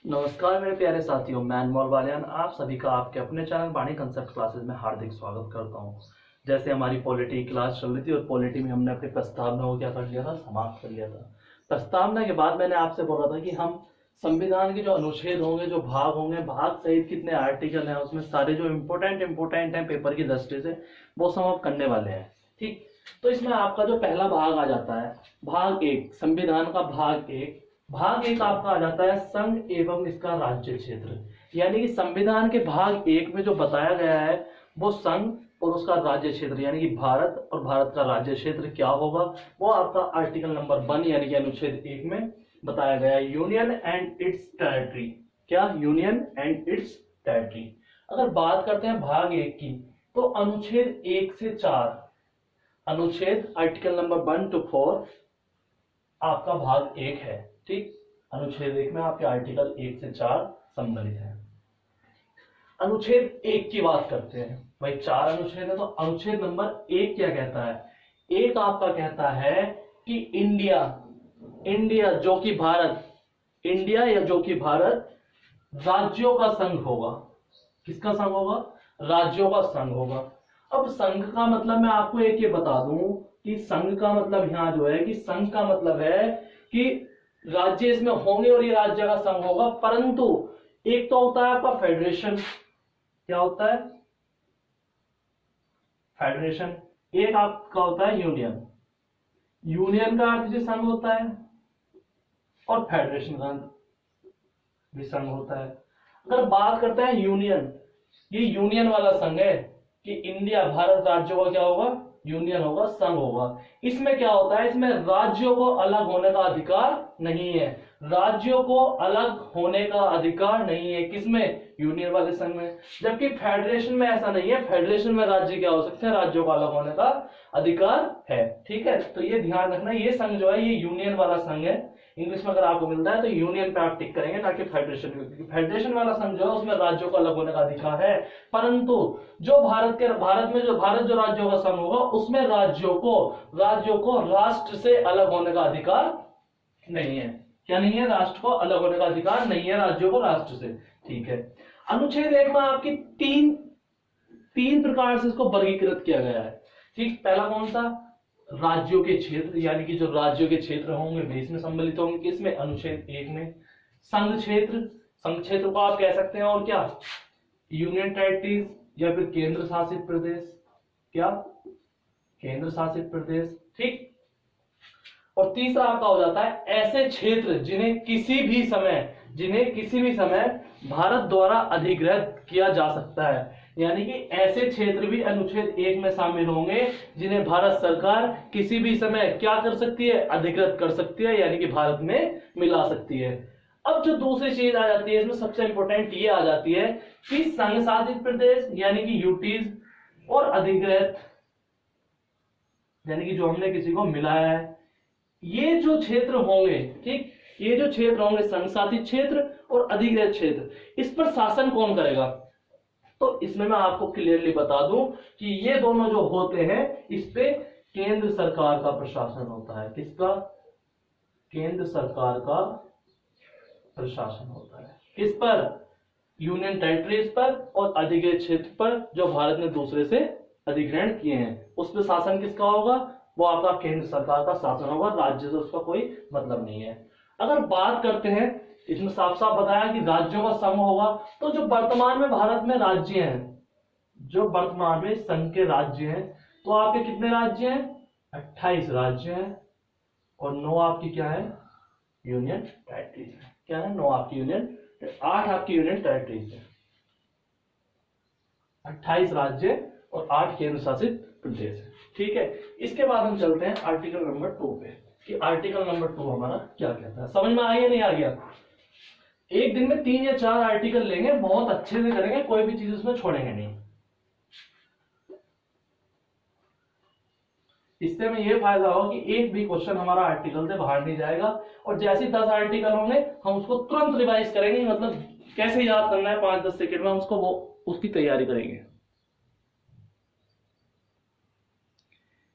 नमस्कार मेरे प्यारे साथियों, मैं अनमोल वालियान आप सभी का आपके अपने चैनल वाणी कंसेप्ट क्लासेस में हार्दिक स्वागत करता हूं। जैसे हमारी पॉलिटी क्लास चल रही थी और पॉलिटी में हमने अपनी प्रस्तावना को क्या कर लिया था, समाप्त कर लिया था। प्रस्तावना के बाद मैंने आपसे बोला था कि हम संविधान के जो अनुच्छेद होंगे, जो भाग होंगे, भाग सहित कितने आर्टिकल हैं, उसमें सारे जो इम्पोर्टेंट हैं पेपर की दृष्टि से, वो सब हम करने वाले हैं। ठीक, तो इसमें आपका जो पहला भाग आ जाता है, भाग एक, संविधान का भाग एक। भाग एक आपका आ जाता है संघ एवं इसका राज्य क्षेत्र, यानी कि संविधान के भाग एक में जो बताया गया है वो संघ और उसका राज्य क्षेत्र यानी कि भारत और भारत का राज्य क्षेत्र क्या होगा, वो आपका आर्टिकल नंबर 1 यानी कि अनुच्छेद 1 में बताया गया है। यूनियन एंड इट्स टेरिटरी, क्या यूनियन एंड इट्स टेरिटरी। अगर बात करते हैं भाग एक की, तो अनुच्छेद 1 से 4, अनुच्छेद आर्टिकल नंबर 1 to 4 आपका भाग एक है। ठीक, अनुच्छेद 1 में आपके आर्टिकल 1 से 4 सम्मिलित है। अनुच्छेद 1 की बात करते हैं, भाई 4 अनुच्छेद है, तो अनुच्छेद नंबर 1 क्या कहता है? एक आपका कहता है कि इंडिया जो कि भारत, इंडिया या जो कि भारत राज्यों का संघ होगा। किसका संघ होगा? राज्यों का संघ होगा। अब संघ का मतलब मैं आपको एक ये बता दूं कि संघ का मतलब यहां जो है कि संघ का मतलब है कि राज्य इसमें होंगे और ये राज्य का संघ होगा, परंतु एक तो होता है आपका फेडरेशन। क्या होता है? फेडरेशन। एक आपका होता है यूनियन। यूनियन का अर्थ भी संघ होता है और फेडरेशन का भी संघ होता है। अगर बात करते हैं यूनियन, ये यूनियन वाला संघ है कि इंडिया भारत राज्यों का क्या होगा? यूनियन होगा, संघ होगा। इसमें क्या होता है? इसमें राज्यों को अलग होने का अधिकार नहीं है। राज्यों को अलग होने का अधिकार नहीं है किसमें? यूनियन वाले संघ में। जबकि फेडरेशन में ऐसा नहीं है, फेडरेशन में राज्य क्या हो सकते हैं? राज्यों को अलग होने का अधिकार है। ठीक है, तो ये ध्यान रखना, ये संघ जो है ये यूनियन वाला संघ है। इंग्लिश में अगर आपको मिलता है तो यूनियन पे आप टिक करेंगे, ना कि फेडरेशन। फेडरेशन वाला संघ जो है उसमें राज्यों को अलग होने का अधिकार है, परंतु जो भारत में जो राज्यों का संघ होगा उसमें राज्यों को राष्ट्र से अलग होने का अधिकार नहीं है। क्या नहीं है? राष्ट्र को अलग होने का अधिकार नहीं है राज्यों को राष्ट्र से। ठीक है, अनुच्छेद 1 में आपकी तीन प्रकार से इसको वर्गीकृत किया गया है। ठीक, पहला कौन सा? राज्यों के क्षेत्र, यानी कि जो राज्यों के क्षेत्र होंगे वे इसमें सम्मिलित होंगे। किसमें? अनुच्छेद 1 में। संघ क्षेत्र को आप कह सकते हैं और क्या? यूनियन टेरिटरीज या फिर केंद्र शासित प्रदेश। क्या? केंद्र शासित प्रदेश। ठीक, और तीसरा आपका हो जाता है ऐसे क्षेत्र जिन्हें किसी भी समय भारत द्वारा अधिग्रहित किया जा सकता है। यानी कि ऐसे क्षेत्र भी अनुच्छेद 1 में शामिल होंगे जिन्हें भारत सरकार किसी भी समय क्या कर सकती है? अधिग्रहित कर सकती है, यानी कि भारत में मिला सकती है। अब जो दूसरी चीज आ जाती है इसमें, सबसे इंपॉर्टेंट ये आ जाती है कि संघ शासित प्रदेश यानी कि यूटीज और अधिग्रहित यानी कि जो हमने किसी को मिलाया है, ये जो क्षेत्र होंगे, ठीक, ये जो क्षेत्र होंगे संघ शासित क्षेत्र और अधिग्रहित क्षेत्र, इस पर शासन कौन करेगा? तो इसमें मैं आपको क्लियरली बता दूं कि ये दोनों जो होते हैं इस पे केंद्र सरकार का प्रशासन होता है। किसका? केंद्र सरकार का प्रशासन होता है। किस पर? यूनियन टेरिटरीज पर और अधिग्रहित क्षेत्र पर जो भारत ने दूसरे से अधिग्रहण किए हैं, उस पर शासन किसका होगा? वो आपका केंद्र सरकार का शासन होगा, राज्य से उसका कोई मतलब नहीं है। अगर बात करते हैं, इसमें साफ साफ बताया कि राज्यों का संघ होगा, तो जो वर्तमान में भारत में राज्य हैं, जो वर्तमान में संघ के राज्य हैं, तो आपके कितने राज्य हैं? 28 राज्य हैं और 9 आपकी क्या है? यूनियन टेरिटरीज है। क्या है? 9 आपकी यूनियन, 8 आपकी यूनियन टेरिटरीज है। 28 राज्य और 8 केंद्र शासित प्रदेश है। ठीक है, इसके बाद हम चलते हैं आर्टिकल नंबर 2 पे कि आर्टिकल नंबर 2 हमारा क्या कहता है। समझ में आ गया नहीं आ गया? एक दिन में 3 या 4 आर्टिकल लेंगे, बहुत अच्छे से करेंगे, कोई भी चीज उसमें छोड़ेंगे नहीं। इससे में ये फायदा होगा कि एक भी क्वेश्चन हमारा आर्टिकल से बाहर नहीं जाएगा, और जैसे 10 आर्टिकल होंगे हम उसको तुरंत रिवाइज करेंगे, मतलब कैसे याद करना है 5-10 सेकंड में उसको, वो उसकी तैयारी करेंगे।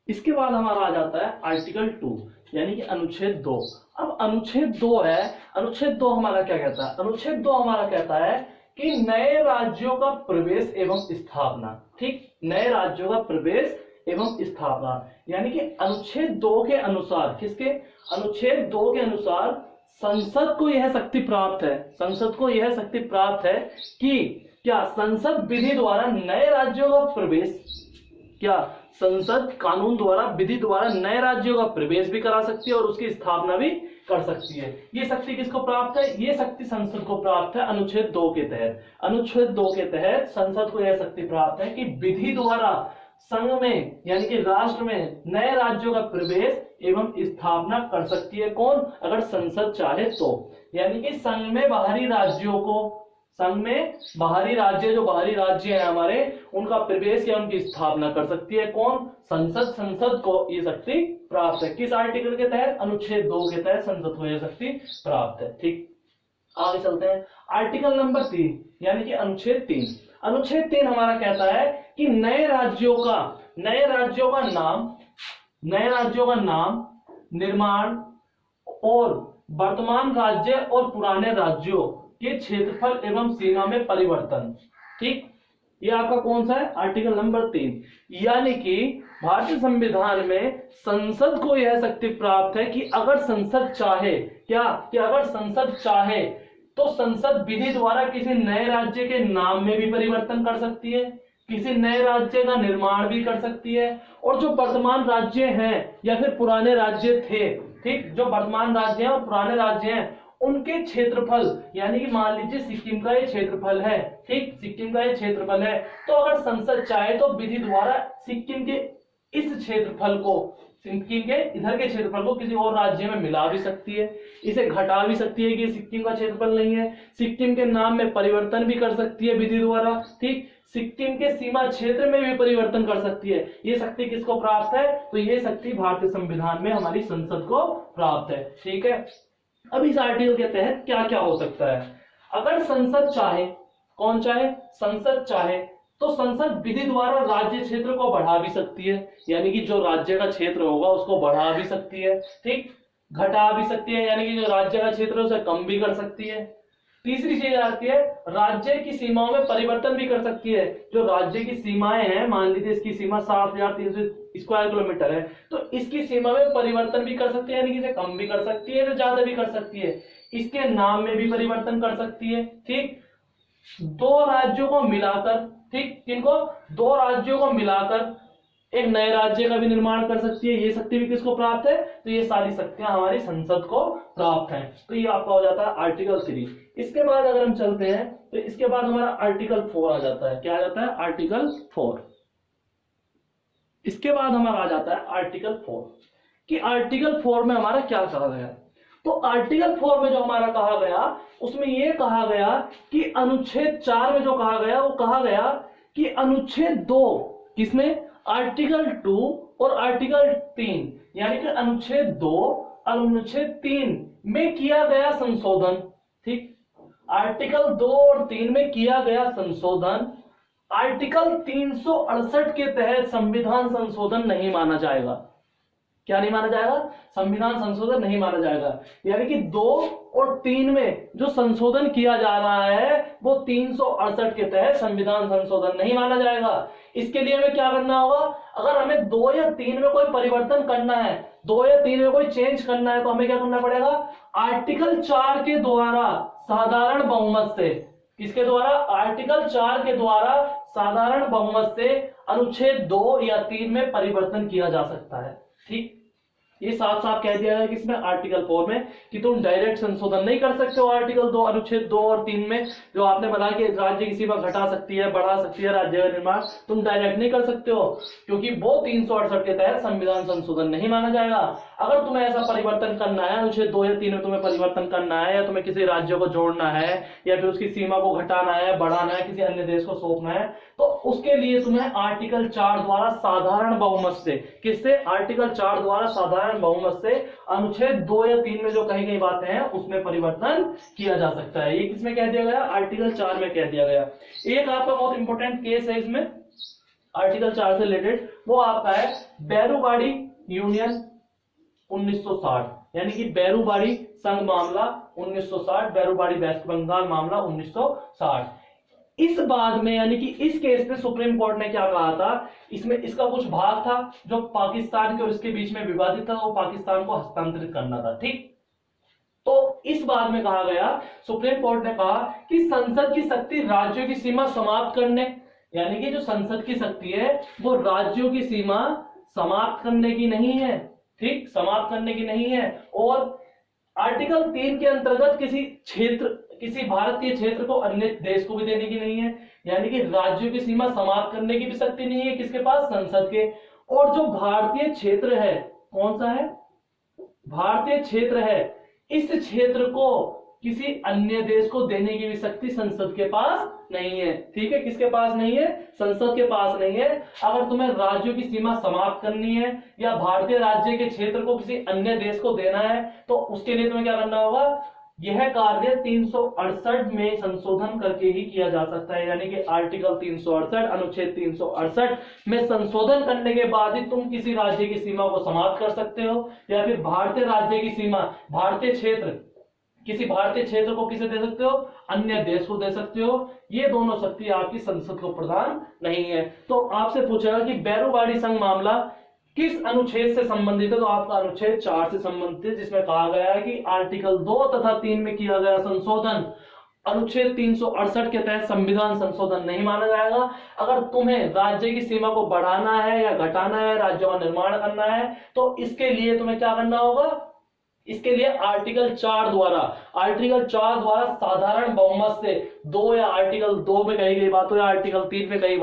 इसके बाद हमारा आ जाता है आर्टिकल 2 यानी कि अनुच्छेद 2। अब अनुच्छेद 2 है, अनुच्छेद 2 हमारा क्या कहता है? अनुच्छेद 2 हमारा कहता है कि नए राज्यों का प्रवेश एवं स्थापना। ठीक, नए राज्यों का प्रवेश एवं स्थापना, यानी कि अनुच्छेद 2 के अनुसार, किसके? अनुच्छेद 2 के अनुसार संसद को यह शक्ति प्राप्त है, संसद को यह शक्ति प्राप्त है कि क्या संसद विधि द्वारा नए राज्यों का प्रवेश, क्या संसद कानून द्वारा, विधि द्वारा नए राज्यों का प्रवेश भी करा सकती है और उसकी स्थापना भी कर सकती है। ये शक्ति किसको प्राप्त है? ये शक्ति संसद को प्राप्त है अनुच्छेद 2 के तहत। अनुच्छेद 2 के तहत संसद को यह शक्ति प्राप्त है कि विधि द्वारा संघ में, यानी कि राष्ट्र में नए राज्यों का प्रवेश एवं स्थापना कर सकती है। कौन? अगर संसद चाहे तो। यानी कि संघ में बाहरी राज्यों को, संघ में बाहरी राज्य, जो बाहरी राज्य है हमारे, उनका प्रवेश या उनकी स्थापना कर सकती है। कौन? संसद। संसद को ये शक्ति प्राप्त है। किस आर्टिकल के तहत? अनुच्छेद 2 के तहत संसद को यह शक्ति प्राप्त है। ठीक, आगे चलते हैं। आर्टिकल नंबर 3, यानी कि अनुच्छेद 3। अनुच्छेद 3 हमारा कहता है कि नए राज्यों का नाम, निर्माण और वर्तमान राज्य और पुराने राज्यों के क्षेत्रफल एवं सीमा में परिवर्तन। ठीक, ये आपका कौन सा है? Article number 3। यानी कि भारतीय संविधान में संसद को यह शक्ति प्राप्त है कि अगर संसद चाहे, क्या कि अगर संसद चाहे तो संसद विधि द्वारा किसी नए राज्य के नाम में भी परिवर्तन कर सकती है, किसी नए राज्य का निर्माण भी कर सकती है, और जो वर्तमान राज्य हैं या फिर पुराने राज्य थे, ठीक, जो वर्तमान राज्य हैं और पुराने राज्य हैं, उनके क्षेत्रफल, यानी कि मान लीजिए सिक्किम का ये क्षेत्रफल है, ठीक, सिक्किम का ये क्षेत्रफल है, तो अगर संसद चाहे तो विधि द्वारा सिक्किम के इस क्षेत्रफल को, सिक्किम के इधर के क्षेत्रफल को किसी और राज्य में मिला भी सकती है, इसे घटा भी सकती है कि सिक्किम का क्षेत्रफल नहीं है, सिक्किम के नाम में परिवर्तन भी कर सकती है विधि द्वारा, ठीक, सिक्किम के सीमा क्षेत्र में भी परिवर्तन कर सकती है। ये शक्ति किसको प्राप्त है? तो ये शक्ति भारतीय संविधान में हमारी संसद को प्राप्त है। ठीक है, अब इस आर्टिकल के तहत क्या क्या हो सकता है? अगर संसद चाहे, कौन चाहे? संसद चाहे तो संसद विधि द्वारा राज्य क्षेत्र को बढ़ा भी सकती है, यानी कि जो राज्य का क्षेत्र होगा उसको बढ़ा भी सकती है, ठीक, घटा भी सकती है, यानी कि जो राज्य का क्षेत्र है उसे कम भी कर सकती है। तीसरी चीज आती है, राज्य की सीमाओं में परिवर्तन भी कर सकती है। जो राज्य की सीमाएं हैं, मान लीजिए इसकी सीमा 7,300 स्क्वायर किलोमीटर है, तो इसकी सीमा में परिवर्तन भी कर सकती है, यानी कि इसे कम भी कर सकती है, इसे ज्यादा भी कर सकती है, इसके नाम में भी परिवर्तन कर सकती है। ठीक, दो राज्यों को मिलाकर, ठीक, किनको? दो राज्यों को मिलाकर एक नए राज्य का भी निर्माण कर सकती है। ये शक्ति भी किसको प्राप्त है? तो ये सारी शक्तियां हमारी संसद को प्राप्त हैं। तो ये आपका हो जाता है आर्टिकल 3। इसके बाद अगर हम चलते हैं तो इसके बाद हमारा आर्टिकल 4 आ जाता है। क्या आ जाता है? आर्टिकल 4। इसके बाद हमारा आ जाता है आर्टिकल 4 कि आर्टिकल 4 में हमारा क्या कहा गया। तो आर्टिकल 4 में जो हमारा कहा गया, उसमें यह कहा गया कि अनुच्छेद 4 में जो कहा गया, वो कहा गया कि अनुच्छेद 2 किसमें? आर्टिकल 2 और आर्टिकल 3, यानी कि अनुच्छेद 2 और अनुच्छेद 3 में किया गया संशोधन, ठीक, आर्टिकल 2 और 3 में किया गया संशोधन आर्टिकल 368 के तहत संविधान संशोधन नहीं माना जाएगा। क्या नहीं माना जाएगा? संविधान संशोधन नहीं माना जाएगा। यानी कि 2 और 3 में जो संशोधन किया जा रहा है वो 368 के तहत संविधान संशोधन नहीं माना जाएगा। इसके लिए हमें क्या करना होगा? अगर हमें 2 या 3 में कोई परिवर्तन करना है, 2 या 3 में कोई चेंज करना है, तो हमें क्या करना पड़ेगा? आर्टिकल 4 के द्वारा साधारण बहुमत से, किसके द्वारा? आर्टिकल 4 के द्वारा साधारण बहुमत से अनुच्छेद 2 या 3 में परिवर्तन किया जा सकता है। ठीक, ये साफ साफ कह दिया है किसमें? आर्टिकल 4 में, कि तुम डायरेक्ट संशोधन नहीं कर सकते हो आर्टिकल 2, अनुच्छेद 2 और 3 में। जो आपने बताया कि राज्य की सीमा घटा सकती है, बढ़ा सकती है राज्य का निर्माण, तुम डायरेक्ट नहीं कर सकते हो, क्योंकि वो 368 के तहत संविधान संशोधन नहीं माना जाएगा। अगर तुम्हें ऐसा परिवर्तन करना है, अनुच्छेद 2 या 3 में तुम्हें परिवर्तन करना है, या तुम्हें किसी राज्य को जोड़ना है, या फिर उसकी सीमा को घटाना है, बढ़ाना है, किसी अन्य देश को सौंपना है, तो उसके लिए तुम्हें आर्टिकल 4 द्वारा साधारण बहुमत से, किससे? आर्टिकल 4 द्वारा साधारण बहुमत से अनुच्छेद 2 या 3 में जो कही गई बातें हैं उसमें परिवर्तन किया जा सकता है। ये किसमें कह दिया गया? आर्टिकल 4 में कह दिया गया। एक आपका बहुत इंपॉर्टेंट केस है इसमें आर्टिकल 4 से रिलेटेड, वो आपका है बैरूबाड़ी यूनियन 1960, यानी कि बैरूबाड़ी संघ मामला 1960, बैरूबाड़ी वेस्ट बंगाल मामला 1960। इस बाद में यानी कि इस केस में सुप्रीम कोर्ट ने क्या कहा था, इसमें इसका कुछ भाग था जो पाकिस्तान के और इसके बीच में विवादित था, वो पाकिस्तान को हस्तांतरित करना था, ठीक। तो इस बात में कहा गया, सुप्रीम कोर्ट ने कहा कि संसद की शक्ति राज्यों की सीमा समाप्त करने, यानी कि जो संसद की शक्ति है वो राज्यों की सीमा समाप्त करने की नहीं है, ठीक, समाप्त करने की नहीं है। और आर्टिकल 3 के अंतर्गत किसी भारतीय क्षेत्र को अन्य देश को भी देने की नहीं है, यानी कि राज्यों की सीमा समाप्त करने की भी शक्ति नहीं है किसके पास, संसद के। और जो भारतीय क्षेत्र है, कौन सा है, भारतीय क्षेत्र है, इस क्षेत्र को किसी अन्य देश को देने की भी शक्ति संसद के पास नहीं है, ठीक है, किसके पास नहीं है, संसद के पास नहीं है। अगर तुम्हें राज्यों की सीमा समाप्त करनी है या भारतीय राज्य के क्षेत्र को किसी अन्य देश को देना है तो उसके लिए तुम्हें क्या करना होगा, यह कार्य 368 में संशोधन करके ही किया जा सकता है, यानी कि आर्टिकल 368 अनुच्छेद 368 में संशोधन करने के बाद ही तुम किसी राज्य की सीमा को समाप्त कर सकते हो, या फिर भारतीय राज्य की सीमा, भारतीय क्षेत्र, किसी भारतीय क्षेत्र को किसे दे सकते हो, अन्य देश को दे सकते हो। ये दोनों शक्ति आपकी संसद को प्रदान नहीं है। तो आपसे पूछेगा कि बैरूबाड़ी संघ मामला किस अनुच्छेद से संबंधित है, तो आपका अनुच्छेद 4 से संबंधित है, जिसमें कहा गया है कि आर्टिकल 2 तथा 3 में किया गया संशोधन अनुच्छेद 368 के तहत संविधान संशोधन नहीं माना जाएगा। अगर तुम्हें राज्य की सीमा को बढ़ाना है या घटाना है, राज्यों का निर्माण करना है, तो इसके लिए तुम्हें क्या करना होगा, इसके लिए आर्टिकल 4 द्वारा साधारण बहुमत से 2 या आर्टिकल 2 में कही गई बातों या आर्टिकल 3 में कही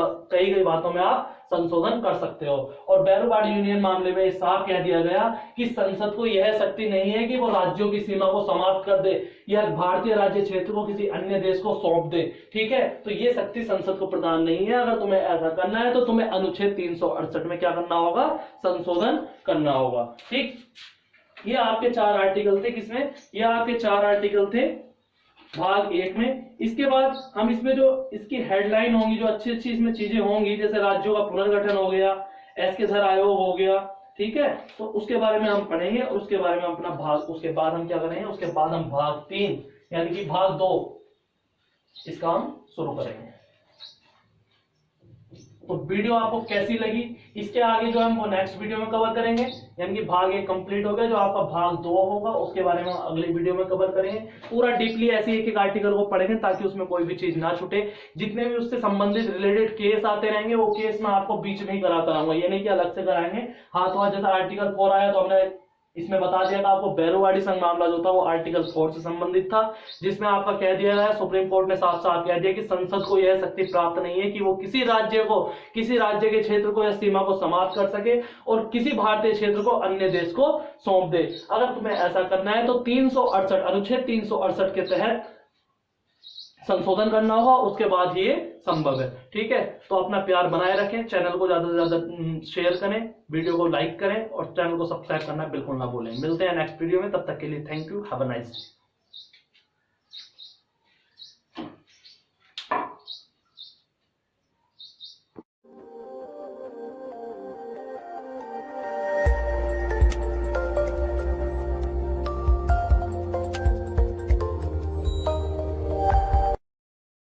गई बातों में आप संशोधन कर सकते हो। और बैरूबाड़ी यूनियन मामले में साफ कह दिया गया कि संसद को यह शक्ति नहीं है कि वो राज्यों की सीमा को समाप्त कर दे या भारतीय राज्य क्षेत्र को किसी अन्य देश को सौंप दे, ठीक है, तो ये शक्ति संसद को प्रदान नहीं है। अगर तुम्हें ऐसा करना है तो तुम्हें अनुच्छेद 368 में क्या करना होगा, संशोधन करना होगा, ठीक। ये आपके 4 आर्टिकल थे, किसमें, ये आपके 4 आर्टिकल थे भाग 1 में। इसके बाद हम इसमें जो इसकी हेडलाइन होंगी, जो अच्छी अच्छी इसमें चीजें होंगी, जैसे राज्यों का पुनर्गठन हो गया, एसकेधर आयोग हो गया, ठीक है, तो उसके बारे में हम पढ़ेंगे। और उसके बारे में अपना भाग, उसके बाद हम क्या करेंगे, उसके बाद हम भाग 3 यानी कि भाग 2 इसका हम शुरू करेंगे। तो वीडियो आपको कैसी लगी, इसके आगे जो हम वो नेक्स्ट वीडियो में कवर करेंगे, यानी कि भाग 1 कंप्लीट हो गया। जो आपका भाग 2 होगा उसके बारे में अगले वीडियो में कवर करेंगे। पूरा डीपली ऐसे एक आर्टिकल को पढ़ेंगे ताकि उसमें कोई भी चीज ना छूटे। जितने भी उससे संबंधित रिलेटेड केस आते रहेंगे वो केस मैं आपको बीच में ही कराता रहूंगा, ये नहीं कि अलग से कराएंगे। हाँ, तो जैसा आर्टिकल 4 आया तो हमने इसमें बता दिया था आपको, बैरूबाड़ी संघ मामला जो था वो आर्टिकल 4 से संबंधित था, जिसमें आपका कह दिया गया, सुप्रीम कोर्ट ने साफ साफ कह दिया कि संसद को यह शक्ति प्राप्त नहीं है कि वो किसी राज्य के क्षेत्र को या सीमा को समाप्त कर सके और किसी भारतीय क्षेत्र को अन्य देश को सौंप दे। अगर तुम्हें ऐसा करना है तो 368 अनुच्छेद 368 के तहत संशोधन करना होगा, उसके बाद ये संभव है, ठीक है। तो अपना प्यार बनाए रखें, चैनल को ज्यादा से ज्यादा शेयर करें, वीडियो को लाइक करें और चैनल को सब्सक्राइब करना बिल्कुल ना भूलें। मिलते हैं नेक्स्ट वीडियो में, तब तक के लिए thank you, have a nice day.